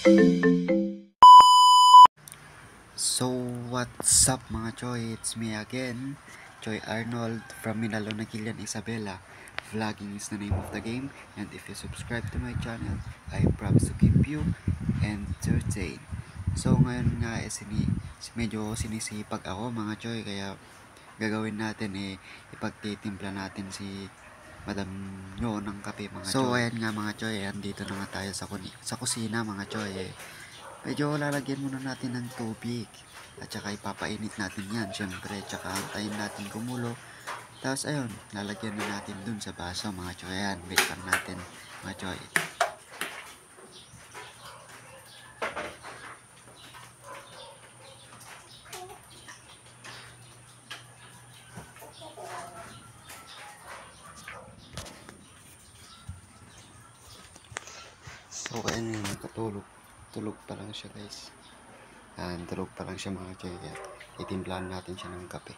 So what's up mga Choy? It's me again, Choy Arnold from Minalona Gillian Isabela. Vlogging is the name of the game, and if you subscribe to my channel, I promise to keep you entertained. So ngayon nga medyo sinisipag ako mga Choy, kaya gagawin natin ipagtitimpla natin si Madam Nyo ng kape mga Choy. So ayan nga mga Choy, andito na nga tayo sa kusina mga Choy. Medyo lalagyan muna natin ng tubig at saka ipapainit natin yan syempre, tsaka antayin natin kumulo. Tapos ayun, lalagyan na natin dun sa baso mga choy. Ayan, wait lang natin mga choy. So ayan, tulog pa lang siya guys. Ayan, tulog pa lang siya mga choy, kaya itimplahan natin siya ng kape.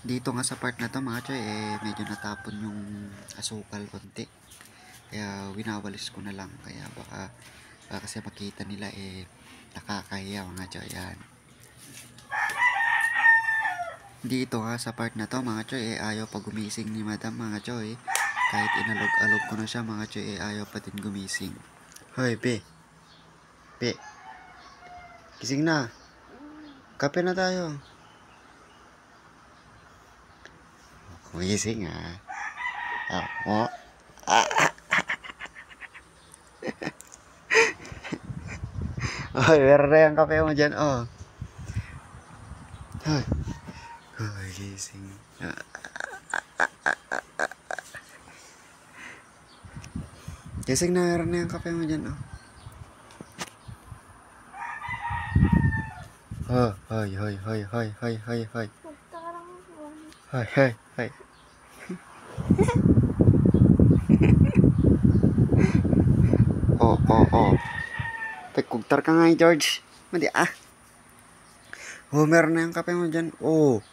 Dito nga sa part na to mga choy, medyo natapon yung asukal konti. Kaya winawalis ko na lang. Kaya baka kasi makita nila nakakahiya mga choy. Yan. Dito nga sa part na to mga choy, ayaw pa gumising ni madam mga choy. Kahit inalog-alog ko na siya mga choy, ayaw pa din gumising. Hoy, Pe. Pe. Gising na. Kape na tayo. Gumising ah. Oh. Hoy, meron na yung kape mo dyan, oh. Hoy. Hoy, gising. Gising na, meron na yung kape mo dyan, oh. Oh, hoy, hoy, hoy, hoy, hoy, hoy, hoy. Hoy, hoy, hoy. Oh. Pagkugtar ka nga, George. Madi ah. Oh, meron na yung kape mo dyan. Oh.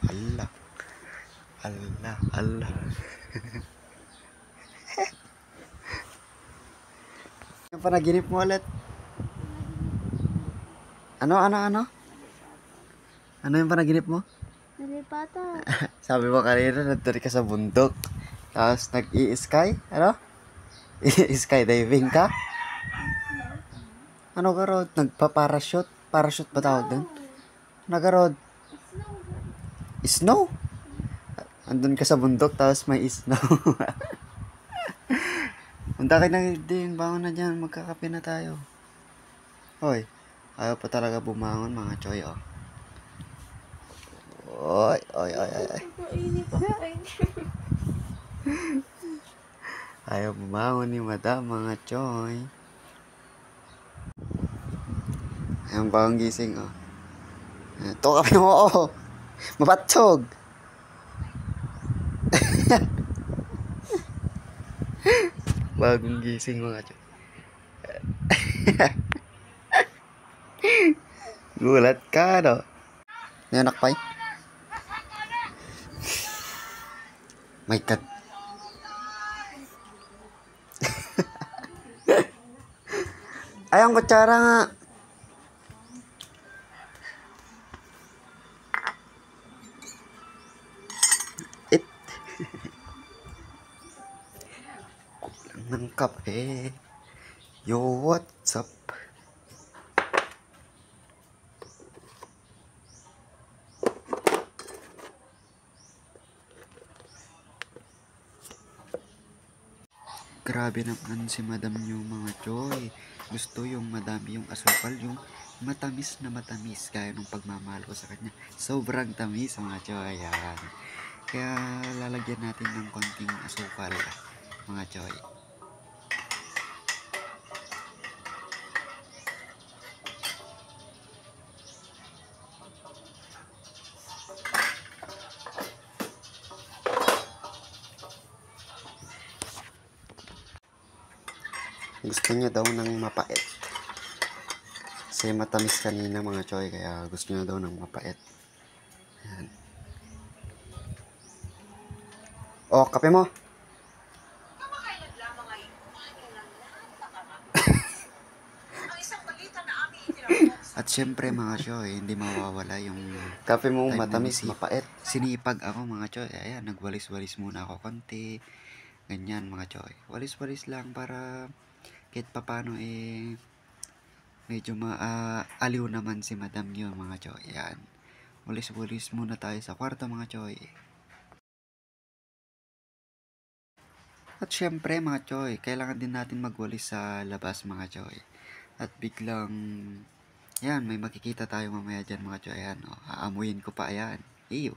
Allah. Yung panaginip mo ulit. Ano? Ano yung panaginip mo? Nalipata. Sabi mo kanina, nandun ka sa bundok. Tapos nag-i-sky? Ano? Skydiving ka? Ano ka rod? Nagpa-parachute? Parachute ba tawag dun? Ano ka rod? Snow? Andun ka sa bundok, tapos may snow. Punta ka na din, bangon na dyan, magkakape na tayo. Hoy, ayaw pa talaga bumangon mga choy, oh. Oy. Ayaw bumangon ni madam mga choy. Ayang bagong gising, oh. Ito kape mo, oh. Mapatsog. Bagong gising mga choy. Gulat ka, no? Nanak pa My God. Ay, ang kutsara nga. Kulang ng kape. Yo, what's up? Grabe naman si madam yung mga choy. Gusto yung madami yung asukal, yung matamis na matamis. Kaya nung pagmamahal ko sa kanya, sobrang tamis mga choy. Ayan. Kaya lalagyan natin ng konting asukal mga choy. Gusto niya daw ng mapait. Kasi matamis kanina mga choy, kaya gusto niya daw ng mapait. Ayan. Oh, kape mo. At syempre mga choy, hindi mawawala yung kape mo matamis, mapait. Sinipag ako mga choy. Ayan, nagwalis-walis muna ako konti. Ganyan mga choy. Walis-walis lang para kahit papano medyo aliw naman si madam yun mga choy. Ayan. Walis-walis muna tayo sa kwarto mga choy. At syempre mga choy, kailangan din natin magwalis sa labas mga choy. At biglang, yan, may makikita tayo mamaya dyan mga choy. Ayan, oh, aamuyin ko pa, ayan. Ew.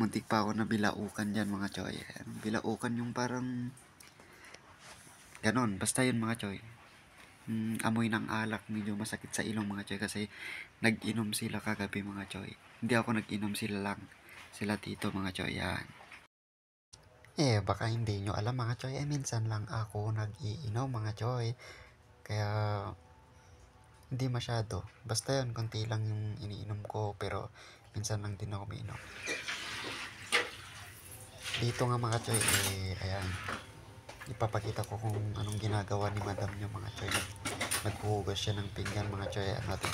Muntik pa ako na bilaukan dyan mga choy. Ayan, bilaukan yung parang, ganon, basta yun mga choy. Amoy ng alak, medyo masakit sa ilong mga choy kasi nag-inom sila kagabi mga choy. Hindi ako nag-inom, sila lang. Sila tito mga choy, yan. Baka hindi nyo alam mga choy, minsan lang ako nag-iinom mga choy. Kaya, hindi masyado. Basta yun, konti lang yung iniinom ko. Pero, minsan lang din ako umiinom. Dito nga mga choy, ayan, ipapakita ko kung anong ginagawa ni madam nyo mga choy. Naghuhugas siya ng pinggan mga choy. Ayan, natin